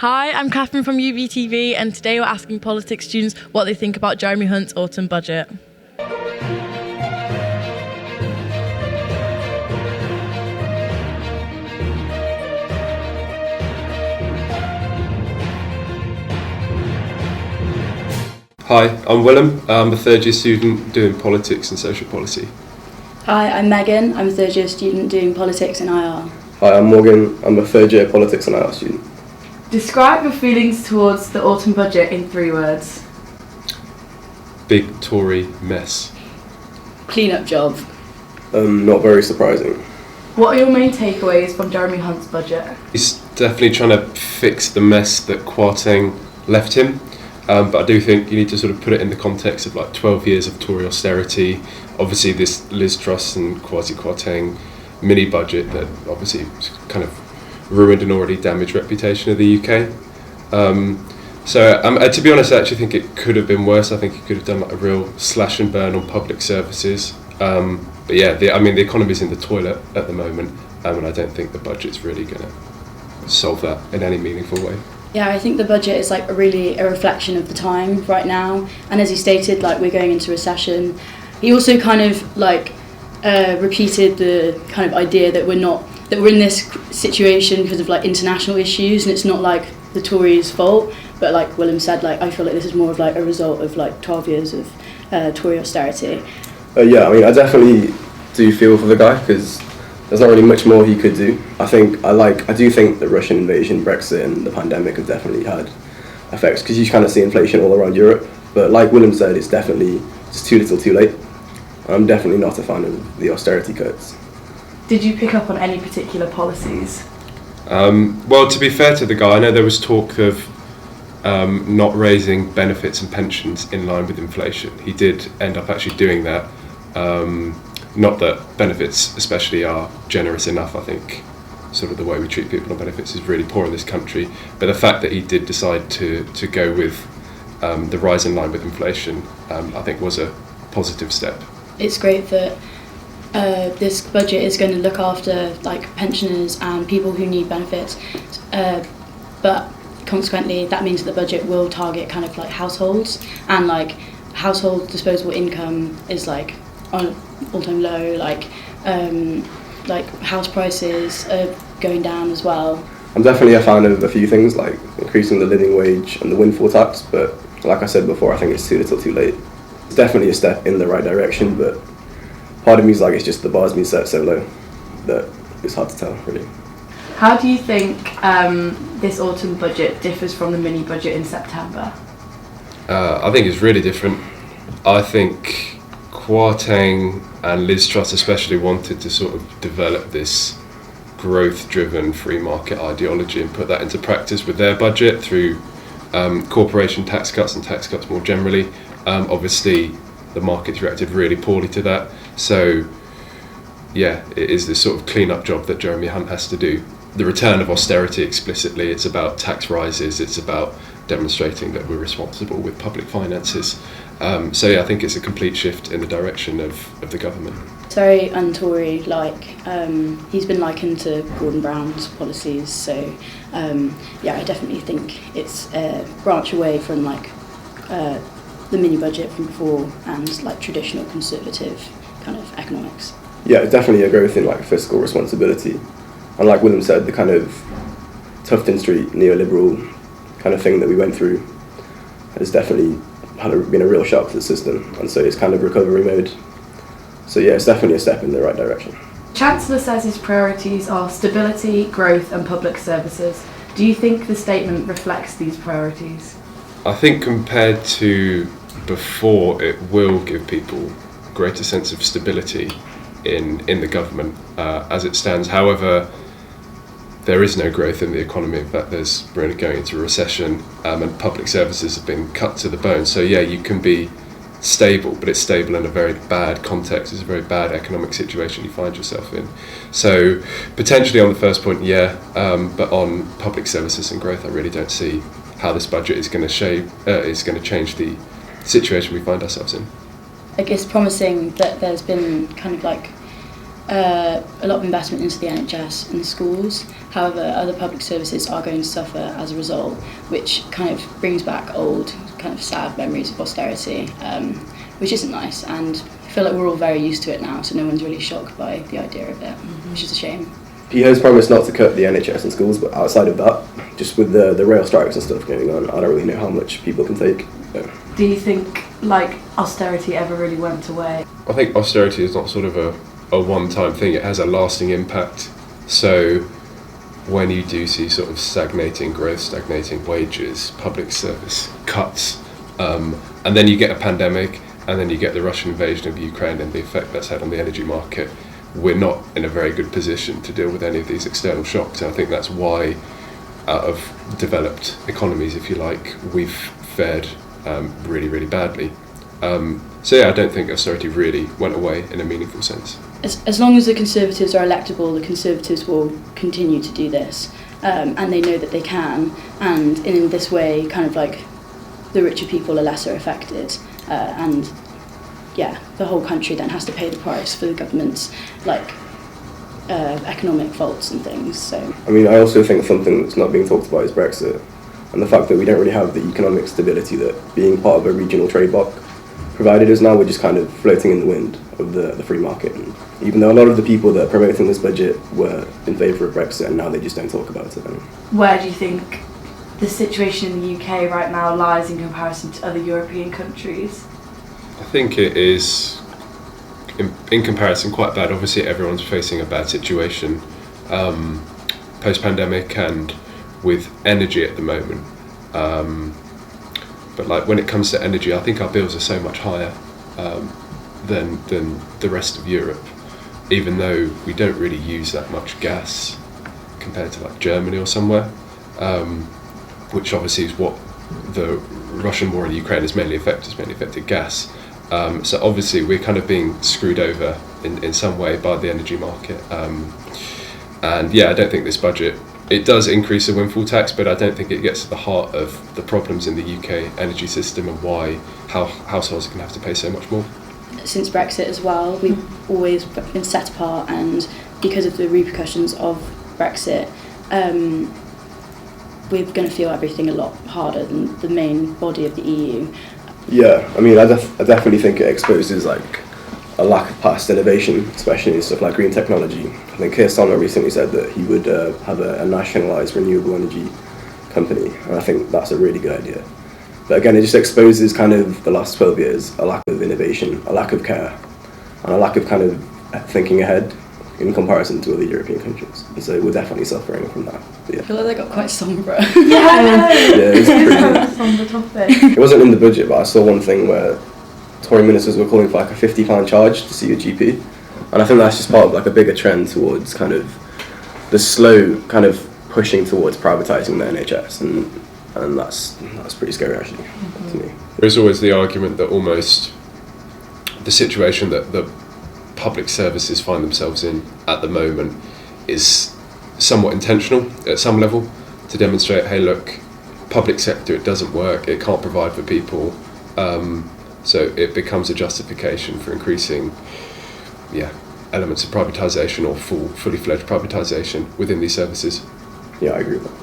Hi, I'm Kathryn from UBTV, and today we're asking politics students what they think about Jeremy Hunt's autumn budget. Hi, I'm Willem. I'm a third year student doing politics and social policy. Hi, I'm Megan. I'm a third year student doing politics and IR. Hi, I'm Morgan. I'm a third year politics and IR student. Describe your feelings towards the autumn budget in 3 words. Big Tory mess. Clean-up job. Not very surprising. What are your main takeaways from Jeremy Hunt's budget? He's definitely trying to fix the mess that Kwarteng left him. But I do think you need to sort of put it in the context of like 12 years of Tory austerity. Obviously this Liz Truss and Kwasi Kwarteng mini budget that obviously kind of ruined an already damaged reputation of the UK. To be honest, I actually think it could have been worse. I think he could have done like a real slash and burn on public services. But yeah, the economy's in the toilet at the moment, and I don't think the budget's really going to solve that in any meaningful way. Yeah, I think the budget is like really a reflection of the time right now. And as he stated, like we're going into recession. He also kind of like repeated the kind of idea that we're in this situation because of like international issues, and it's not like the Tories' fault. But like Willem said, like I feel like this is more of like a result of like 12 years of Tory austerity. Yeah, I mean, I definitely do feel for the guy because there's not really much more he could do. I do think the Russian invasion, Brexit, and the pandemic have definitely had effects because you kind of see inflation all around Europe. But like Willem said, it's definitely just too little, too late. I'm definitely not a fan of the austerity cuts. Did you pick up on any particular policies? Well, to be fair to the guy, I know there was talk of not raising benefits and pensions in line with inflation. He did end up actually doing that. Not that benefits especially are generous enough. I think sort of the way we treat people on benefits is really poor in this country. But the fact that he did decide to go with the rise in line with inflation, I think was a positive step. It's great that this budget is going to look after like pensioners and people who need benefits, but consequently that means that the budget will target kind of like households, and like household disposable income is like on an all-time low, like house prices are going down as well. I'm definitely a fan of a few things like increasing the living wage and the windfall tax, but like I said before, I think it's too little, too late. It's definitely a step in the right direction, but part of me is like it's just the bar's been set so low that it's hard to tell, really. How do you think this autumn budget differs from the mini budget in September? I think it's really different. I think Kwarteng and Liz Truss especially wanted to sort of develop this growth-driven free market ideology and put that into practice with their budget through corporation tax cuts and tax cuts more generally. Obviously, the market's reacted really poorly to that. So, yeah, it is this sort of clean-up job that Jeremy Hunt has to do. The return of austerity explicitly, it's about tax rises, it's about demonstrating that we're responsible with public finances. So yeah, I think it's a complete shift in the direction of the government. It's very un-Tory, like he's been likened to Gordon Brown's policies, so yeah, I definitely think it's a branch away from like the mini budget from before and like traditional conservative kind of economics. Yeah, it's definitely a growth in like fiscal responsibility, and like Willem said, the kind of Tufton Street neoliberal kind of thing that we went through has definitely been a real shock to the system, and so it's kind of recovery mode. So yeah, it's definitely a step in the right direction. Chancellor says his priorities are stability, growth and public services. Do you think the statement reflects these priorities? I think compared to before, it will give people a greater sense of stability in the government as it stands. However, there is no growth in the economy. In fact, we're only going into a recession, and public services have been cut to the bone. So yeah, you can be stable, but it's stable in a very bad context. It's a very bad economic situation you find yourself in. So potentially on the first point, yeah, but on public services and growth, I really don't see how this budget is going to change the situation we find ourselves in. Like it's promising that there's been kind of like a lot of investment into the NHS and schools. However, other public services are going to suffer as a result, which kind of brings back old, kind of sad memories of austerity, which isn't nice. And I feel like we're all very used to it now, so no one's really shocked by the idea of it, which is a shame. He has promised not to cut the NHS and schools, but outside of that, just with the rail strikes and stuff going on, I don't really know how much people can take. Do you think like austerity ever really went away? I think austerity is not sort of a one-time thing. It has a lasting impact. So when you do see sort of stagnating growth, stagnating wages, public service cuts, and then you get a pandemic, and then you get the Russian invasion of Ukraine and the effect that's had on the energy market, we're not in a very good position to deal with any of these external shocks. And I think that's why, out of developed economies, if you like, we've fared really, really badly. So yeah, I don't think austerity really went away in a meaningful sense. As long as the Conservatives are electable, the Conservatives will continue to do this, and they know that they can, and in this way, kind of like the richer people are lesser affected, and yeah, the whole country then has to pay the price for the government's like economic faults and things. So I mean, I also think something that's not being talked about is Brexit, and the fact that we don't really have the economic stability that being part of a regional trade bloc provided us. Now we're just kind of floating in the wind of the free market. And even though a lot of the people that are promoting this budget were in favour of Brexit, and now they just don't talk about it. Where do you think the situation in the UK right now lies in comparison to other European countries? I think it is, in comparison, quite bad. Obviously, everyone's facing a bad situation post-pandemic and with energy at the moment. But like when it comes to energy, I think our bills are so much higher than the rest of Europe, even though we don't really use that much gas compared to like Germany or somewhere, which obviously is what the Russian war in Ukraine has mainly affected gas. So obviously we're kind of being screwed over in some way by the energy market. And yeah, I don't think this budget, it does increase the windfall tax, but I don't think it gets to the heart of the problems in the UK energy system and how households are going to have to pay so much more. Since Brexit as well, we've always been set apart, and because of the repercussions of Brexit, we're going to feel everything a lot harder than the main body of the EU. Yeah, I mean, I definitely think it exposes like a lack of past innovation, especially in stuff like green technology. I think Keir Starmer recently said that he would have a nationalised renewable energy company, and I think that's a really good idea. But again, it just exposes kind of the last 12 years, a lack of innovation, a lack of care, and a lack of kind of thinking ahead in comparison to other European countries. And so we're definitely suffering from that. But yeah. I feel like they got quite sombre. Yeah, I know. Yeah, it's pretty On the topic. It wasn't in the budget, but I saw one thing where Tory ministers were calling for like a £50 charge to see a GP, and I think that's just part of like a bigger trend towards kind of the slow kind of pushing towards privatising the NHS, and that's pretty scary actually to me. There's always the argument that almost the situation that the public services find themselves in at the moment is somewhat intentional at some level to demonstrate, hey look, public sector, it doesn't work, it can't provide for people. So it becomes a justification for increasing elements of privatisation or fully fledged privatisation within these services. Yeah, I agree with that.